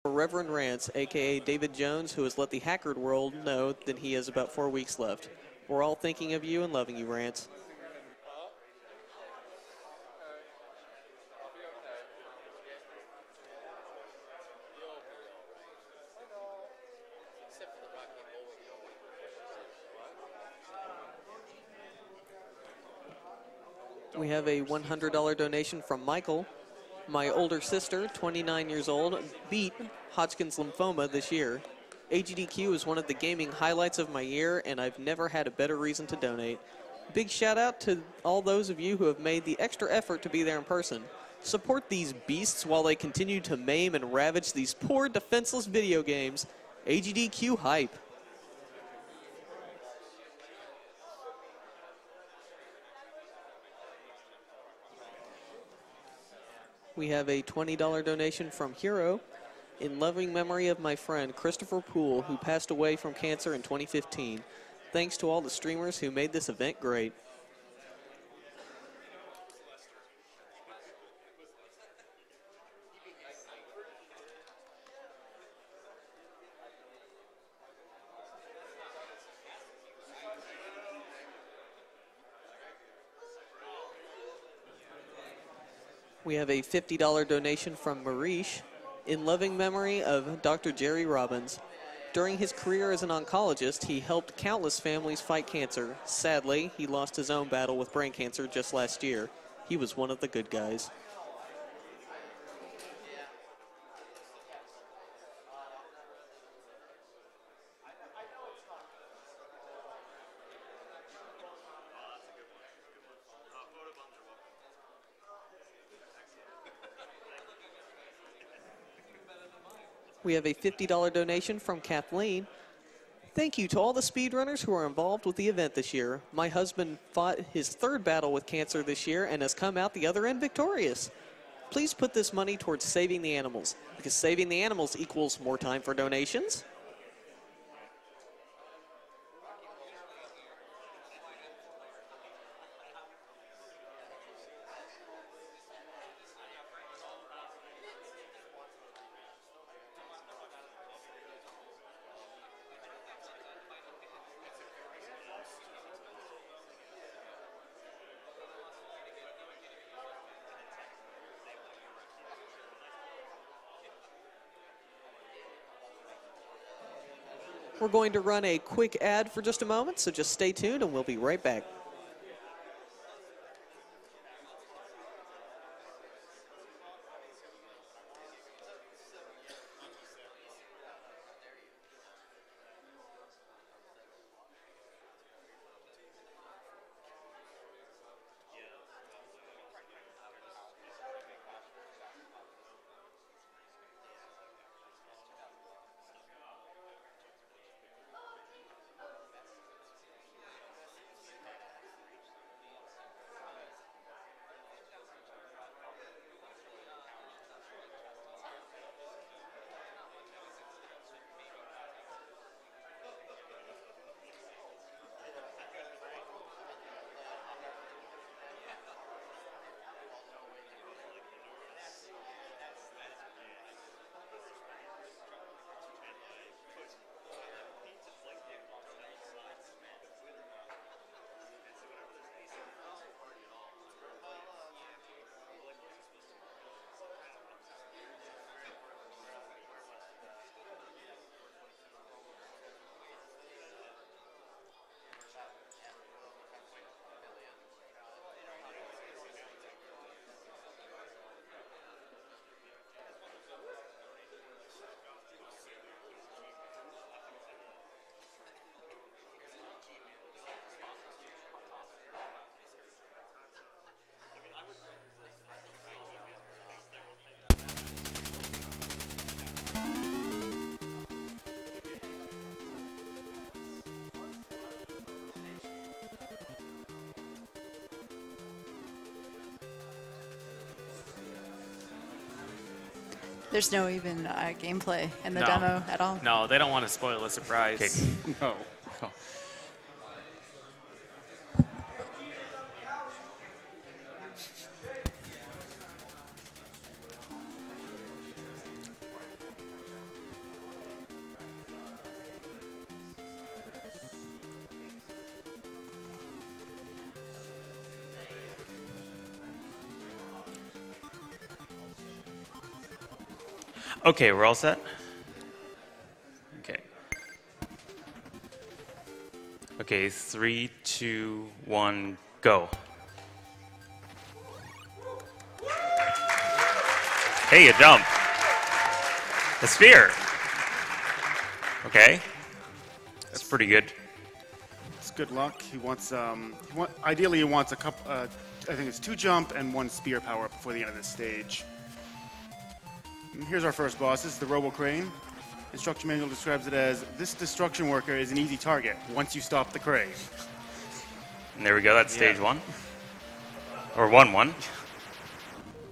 Reverend Rance, a.k.a. David Jones, who has let the hackered world know that he has about 4 weeks left. We're all thinking of you and loving you, Rance. We have a $100 donation from Michael. My older sister, 29 years old, beat Hodgkin's lymphoma this year. AGDQ is one of the gaming highlights of my year, and I've never had a better reason to donate. Big shout out to all those of you who have made the extra effort to be there in person. Support these beasts while they continue to maim and ravage these poor, defenseless video games. AGDQ hype. We have a $20 donation from Hero in loving memory of my friend Christopher Poole, who passed away from cancer in 2015. Thanks to all the streamers who made this event great. We have a $50 donation from Marish in loving memory of Dr. Jerry Robbins. During his career as an oncologist, he helped countless families fight cancer. Sadly, he lost his own battle with brain cancer just last year. He was one of the good guys. We have a $50 donation from Kathleen. Thank you to all the speedrunners who are involved with the event this year. My husband fought his third battle with cancer this year and has come out the other end victorious. Please put this money towards saving the animals, because saving the animals equals more time for donations. We're going to run a quick ad for just a moment, so just stay tuned and we'll be right back. There's no even gameplay in the demo at all. No, they don't want to spoil a surprise. No. Okay, we're all set? Okay. Okay, 3, 2, 1, go. Hey, a jump. A spear. Okay. That's pretty good. It's good luck. He wants, ideally he wants a couple, I think it's 2 jump and 1 spear power up before the end of this stage. And here's our first boss. This is the Robo Crane. Instruction manual describes it as, this destruction worker is an easy target once you stop the crane. And there we go, that's stage 1. Or 1-1.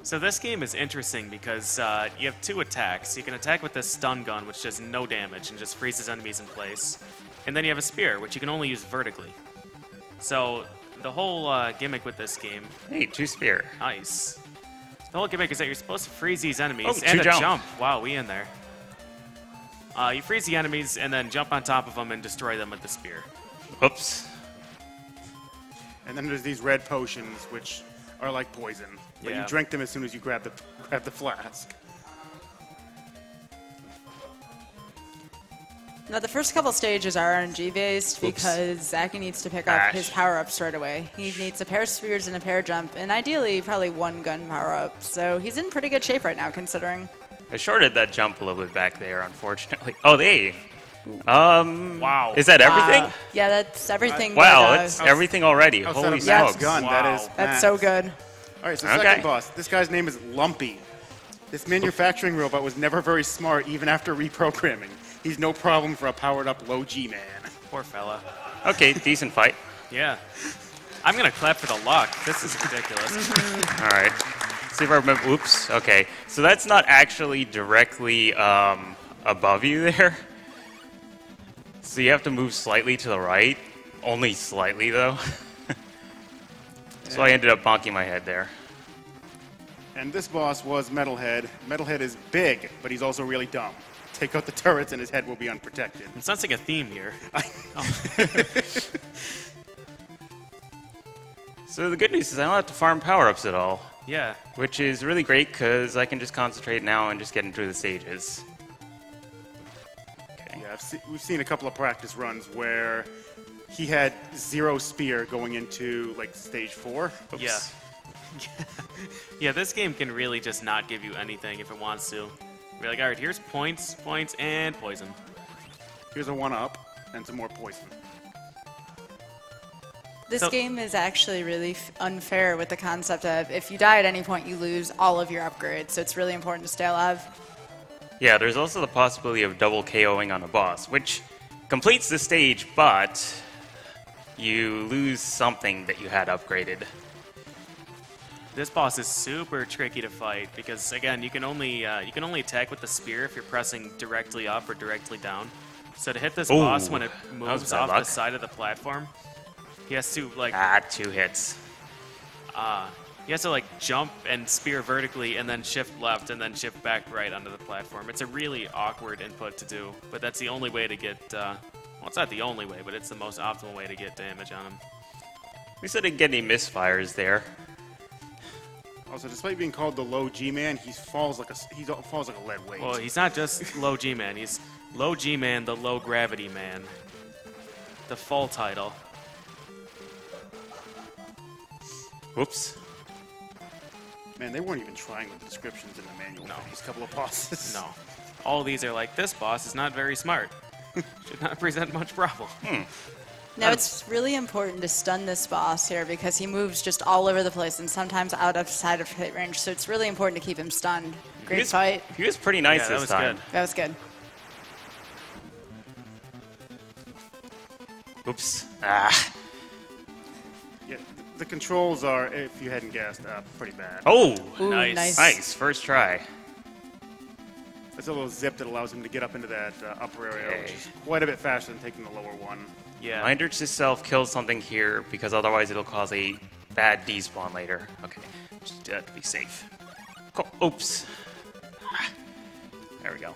So this game is interesting because you have 2 attacks. You can attack with this stun gun, which does no damage and just freezes enemies in place. And then you have a spear, which you can only use vertically. So the whole gimmick with this game... Hey, 2 spear. Nice. The whole gimmick is that you're supposed to freeze these enemies Oh, and 2 a jump. jump. Wow, we in there. You freeze the enemies and then jump on top of them and destroy them with the spear. Oops. And then there's these red potions, which are like poison. But Yeah. you drink them as soon as you grab the flask. Now, the first couple stages are RNG based because Zakky needs to pick up his power ups right away. He needs a pair of spears and a pair of jump, and ideally, probably 1 gun power up. So he's in pretty good shape right now, considering. I shorted that jump a little bit back there, unfortunately. Oh, they. Wow. Is that everything? Yeah, that's everything. Wow, that, that's everything already. Outside Holy of Matt's smokes. gun, that Wow. is That's Matt's. so good. All right, so Okay. second boss. This guy's name is Lumpy. This manufacturing robot was never very smart, even after reprogramming. He's no problem for a powered-up low G man. Poor fella. Okay, decent fight. Yeah. I'm going to clap for the luck. This is ridiculous. All right. See if I remember. Oops. Okay. So that's not actually directly above you there. So you have to move slightly to the right. Only slightly, though. So I ended up bonking my head there. And this boss was Metalhead. Metalhead is big, but he's also really dumb. Take out the turrets and his head will be unprotected. It sounds like a theme here. So the good news is I don't have to farm power-ups at all. Yeah. Which is really great because I can just concentrate now and just get into the stages. Okay. Yeah, we've seen a couple of practice runs where he had 0 spear going into like stage 4. Oops. Yeah. Yeah, this game can really just not give you anything if it wants to. Be like, all right, here's points, and poison. Here's a 1-up and some more poison. This So- game is actually really unfair with the concept of if you die at any point, you lose all of your upgrades. So it's really important to stay alive. Yeah, there's also the possibility of double KOing on a boss, which completes the stage, but you lose something that you had upgraded. This boss is super tricky to fight because, again, you can only attack with the spear if you're pressing directly up or directly down. So to hit this Ooh, boss when it that was moves bad off the luck. side of the platform, he has to like 2 hits. jump and spear vertically and then shift left and then shift back right onto the platform. It's a really awkward input to do, but that's the only way to get. Well, it's not the only way, but it's the most optimal way to get damage on him. At least I didn't get any misfires there. Also, despite being called the low G man, he falls like a lead weight. Well, he's not just low G man. He's low G man, the low gravity man. The full title. Whoops. Man, they weren't even trying with the descriptions in the manual for these couple of bosses. No. All these are like, this boss is not very smart. Should not present much problem. Now, it's really important to stun this boss here because he moves just all over the place and sometimes out of side of hit range. So it's really important to keep him stunned. Great fight. He was pretty nice Yeah, that this was time. good. That was good. Oops. Yeah, the controls are, if you hadn't guessed, pretty bad. Oh, Ooh, Nice. nice. First try. There's a little zip that allows him to get up into that upper area, which Okay. is quite a bit faster than taking the lower one. Yeah. Reminder to self, kill something here, because otherwise it'll cause a bad despawn later. Okay, just do that to be safe. Cool. Oops. There we go.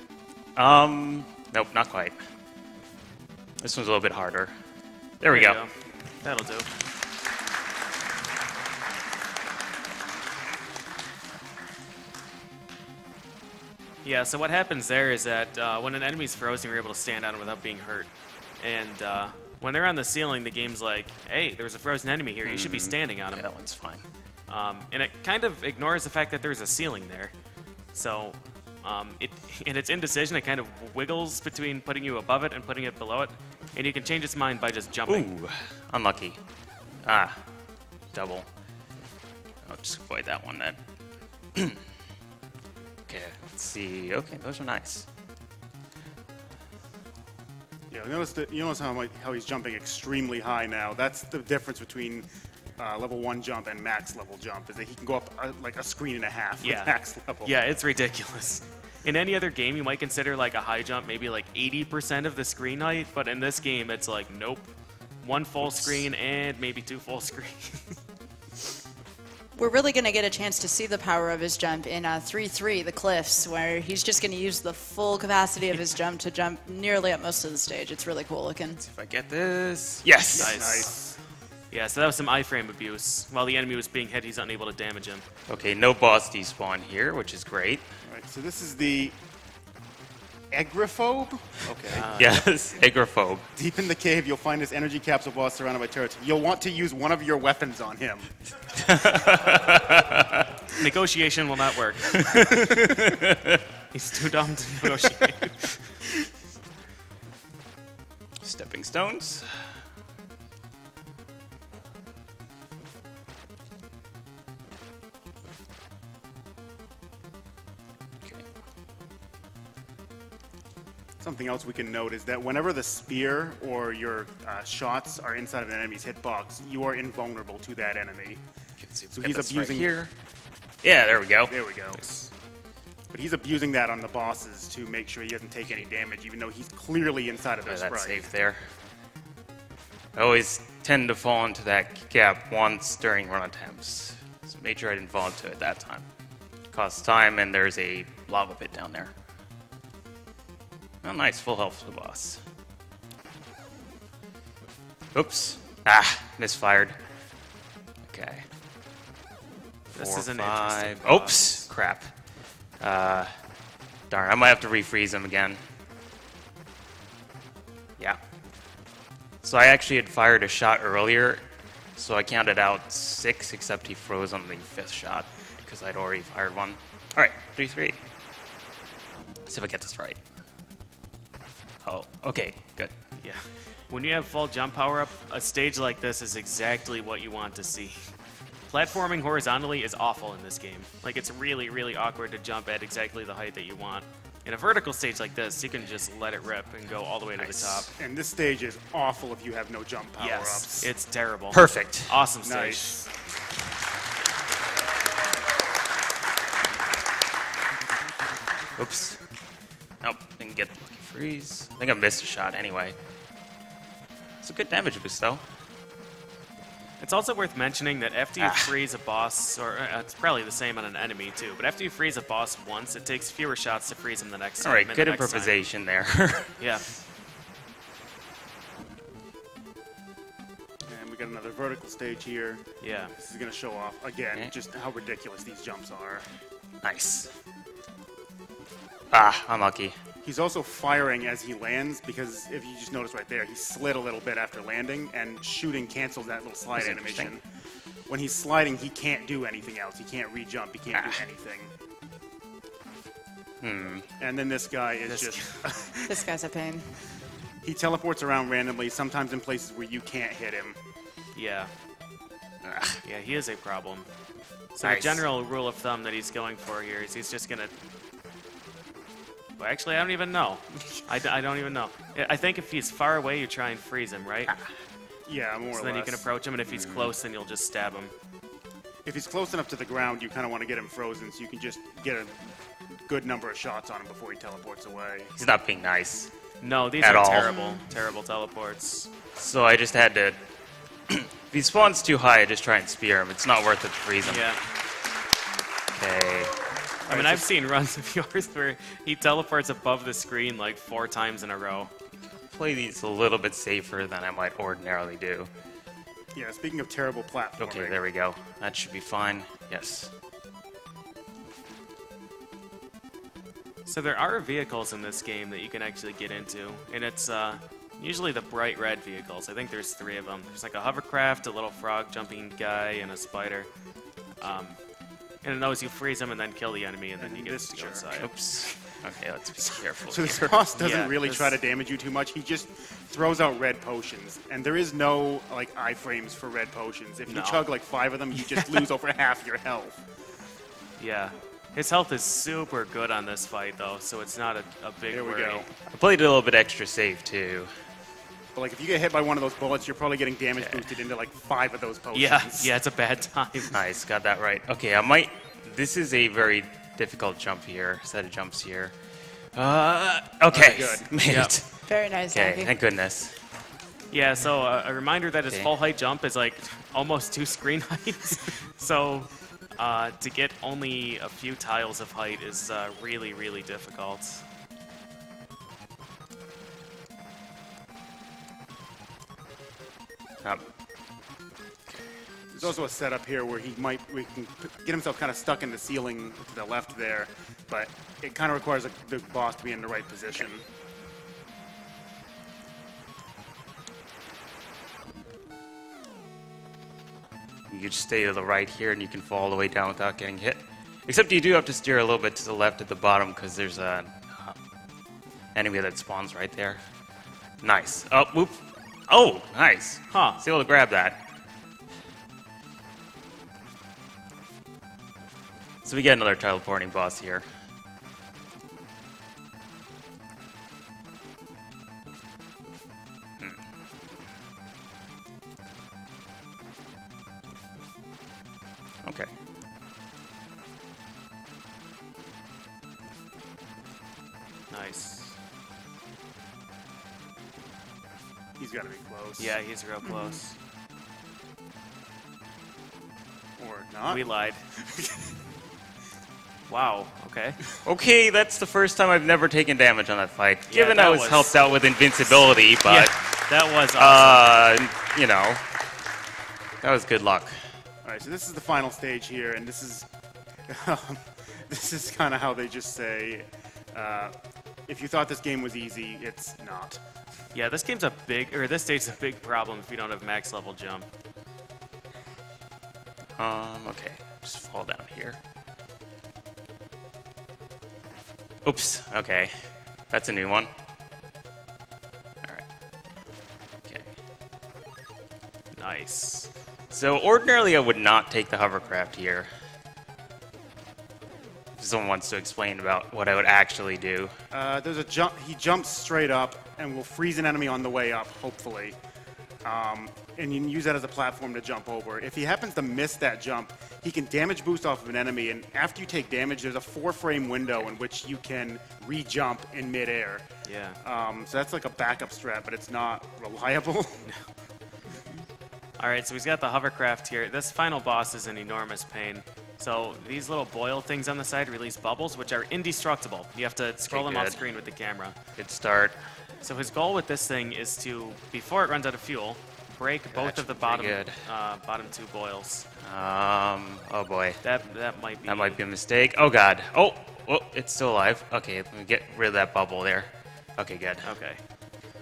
Nope, not quite. This one's a little bit harder. There we There go. you That'll do. Yeah, so what happens there is that when an enemy's frozen, you're able to stand on it without being hurt. And when they're on the ceiling, the game's like, hey, there's a frozen enemy here. You should be standing on him. Yeah, that one's fine. And it kind of ignores the fact that there's a ceiling there. So in its indecision, it kind of wiggles between putting you above it and putting it below it. And you can change its mind by just jumping. Ooh, unlucky. Ah, double. I'll just avoid that one then. Okay, let's see. Okay, those are nice. Yeah, you notice how he's jumping extremely high now. That's the difference between level 1 jump and max level jump, is that he can go up like a screen and a half with max level. Yeah, it's ridiculous. In any other game, you might consider like a high jump maybe like 80% of the screen height, but in this game, it's like, nope. 1 full screen and maybe 2 full screens. We're really going to get a chance to see the power of his jump in 3-3, the cliffs, where he's just going to use the full capacity of his jump to jump nearly up most of the stage. It's really cool looking. If I get this. Yes! Nice. Yeah, so that was some iframe abuse. While the enemy was being hit, he's unable to damage him. Okay, no boss despawn here, which is great. All right, so this is the Agrophobe? Okay. Yes, agrophobe. Deep in the cave, you'll find this energy capsule boss surrounded by turrets. You'll want to use one of your weapons on him. Negotiation will not work. He's too dumb to negotiate. Stepping stones. Something else we can note is that whenever the spear or your shots are inside of an enemy's hitbox, you are invulnerable to that enemy. So he's abusing here. Yeah, there we go. There we go. But he's abusing that on the bosses to make sure he doesn't take any damage, even though he's clearly inside of their That's sprite. safe there. I always tend to fall into that gap once during run attempts. So made sure I didn't fall into it that time. Costs time, and there's a lava pit down there. Oh, nice, full health for the boss. Oops. Ah, misfired. Okay. This 4, is an 5. interesting boss. Oops, crap. Darn, I might have to refreeze him again. Yeah. So I actually had fired a shot earlier, so I counted out 6, except he froze on the 5th shot, because I'd already fired one. Alright, 3-3. Let's see if I get this right. Oh, okay, good. Yeah. When you have full jump power up, a stage like this is exactly what you want to see. Platforming horizontally is awful in this game. Like, it's really, really awkward to jump at exactly the height that you want. In a vertical stage like this, you can just let it rip and go all the way to the top. And this stage is awful if you have no jump power-ups. Yes, it's terrible. Perfect. Awesome stage. Nice. Oops. Nope, didn't get the lucky freeze. I think I missed a shot anyway. It's a good damage boost, though. It's also worth mentioning that after you freeze a boss, or it's probably the same on an enemy too, but after you freeze a boss once, it takes fewer shots to freeze him the next time. Alright, and good the next improvisation there. Yeah. And we got another vertical stage here. Yeah. This is going to show off, again, Okay. just how ridiculous these jumps are. Nice. Ah, unlucky. He's also firing as he lands, because if you just notice right there, he slid a little bit after landing, and shooting cancels that little slide That's animation. When he's sliding, he can't do anything else. He can't re-jump. He can't do anything. And then this guy is just... This guy's a pain. he teleports around randomly, sometimes in places where you can't hit him. Yeah. Yeah, he is a problem. So Nice. the general rule of thumb that he's going for here is he's just going to... Well, actually, I don't even know. I don't even know. I think if he's far away, you try and freeze him, right? Yeah, more or So less. then you can approach him, and if he's close, then you'll just stab him. If he's close enough to the ground, you kind of want to get him frozen, so you can just get a good number of shots on him before he teleports away. He's not being nice. No, these At are all. terrible, terrible teleports. So I just had to... if he spawns too high, I just try and spear him. It's not worth it to freeze him. Yeah. Okay. I mean, I've seen runs of yours where he teleports above the screen like 4 times in a row. Play these a little bit safer than I might ordinarily do. Yeah, speaking of terrible platforming. Okay, there we go. That should be fine. Yes. So there are vehicles in this game that you can actually get into, and it's usually the bright red vehicles. I think there's 3 of them. There's like a hovercraft, a little frog jumping guy, and a spider. And it knows you freeze them and then kill the enemy, and then you get to go inside. Oops. Okay, let's be careful. So this here. boss doesn't Yeah, really try to damage you too much. He just throws out red potions, and there is no like iframes for red potions. If you No. chug like 5 of them, you just lose over half your health. Yeah. His health is super good on this fight, though, so it's not a big There we worry. go. I played a little bit extra safe too. But like if you get hit by one of those bullets, you're probably getting damage boosted into like 5 of those potions. Yeah, it's a bad time. Nice, got that right. Okay, I might. This is a very difficult jump here. Set of jumps here. Okay, good. made Yep. it. Very nice, Okay, Zakky. thank goodness. Yeah, so a reminder that his Okay. full height jump is like almost 2 screen heights. So to get only a few tiles of height is really, really difficult. There's also a setup here where he can get himself kind of stuck in the ceiling to the left there, but it kind of requires the boss to be in the right position. You can just stay to the right here, and you can fall all the way down without getting hit. Except you do have to steer a little bit to the left at the bottom because there's an enemy that spawns right there. Nice. Oh, whoop. Oh, nice. Huh. Was able to grab that. So we get another teleporting boss here. Okay. Nice. He's got to be close. Yeah, he's real close. Or not. We lied. Wow, okay. Okay, that's the first time I've never taken damage on that fight. Yeah, Given I that was was- helped out with invincibility, but, That was awesome. you know, that was good luck. All right, so this is the final stage here, and this is this is kind of how they just say, if you thought this game was easy, it's not. Yeah, this game's this stage's a big problem if you don't have max level jump. Okay, just fall down here. Oops, okay. That's a new one. Alright. Okay. Nice. So ordinarily I would not take the hovercraft here. If someone wants to explain about what I would actually do. There's a jump. He jumps straight up and will freeze an enemy on the way up, hopefully. And you can use that as a platform to jump over. If he happens to miss that jump, he can damage boost off of an enemy, and after you take damage, there's a 4-frame window in which you can re-jump in midair. Yeah. So that's like a backup strat, but it's not reliable. All right, so he's got the hovercraft here. This final boss is an enormous pain. So these little boil things on the side release bubbles, which are indestructible. You have to scroll them off good. screen with the camera. Good start. So his goal with this thing is to, before it runs out of fuel, break both of the bottom pretty good. bottom 2 boils. Oh boy. That might be. That might be a mistake. Oh god. Oh, it's still alive. Okay, let me get rid of that bubble there. Okay, good. Okay.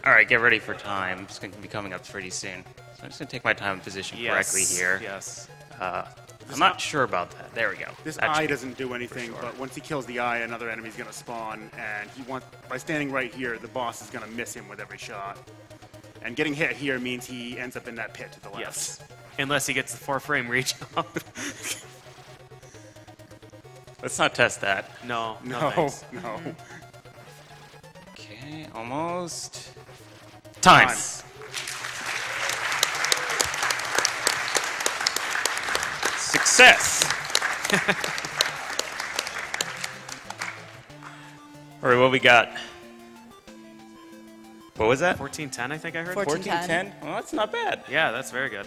Alright, get ready for time. It's going to be coming up pretty soon. So I'm just going to take my time and position correctly here. Yes. I'm not sure about that. There we go. This That should eye be- doesn't do anything, sure. but once he kills the eye, another enemy's going to spawn, and by standing right here, the boss is going to miss him with every shot. And getting hit here means he ends up in that pit to the left. Yes. Unless he gets the 4-frame reach up. Let's not test that. No. No, thanks. no. Okay, almost. Time. Success. All right, what we got? What was that? 1410, I think I heard. 1410. Well, that's not bad. Yeah, that's very good.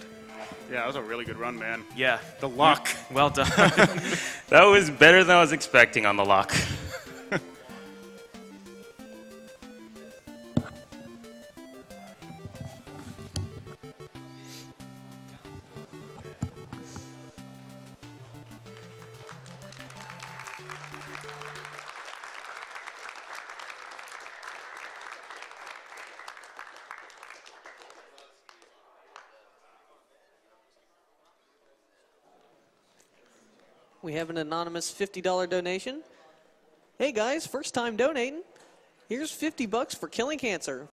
Yeah, that was a really good run, man. Yeah. The luck. Well done. That was better than I was expecting on the lock. We have an anonymous $50 donation. Hey guys, first time donating. Here's $50 for killing cancer.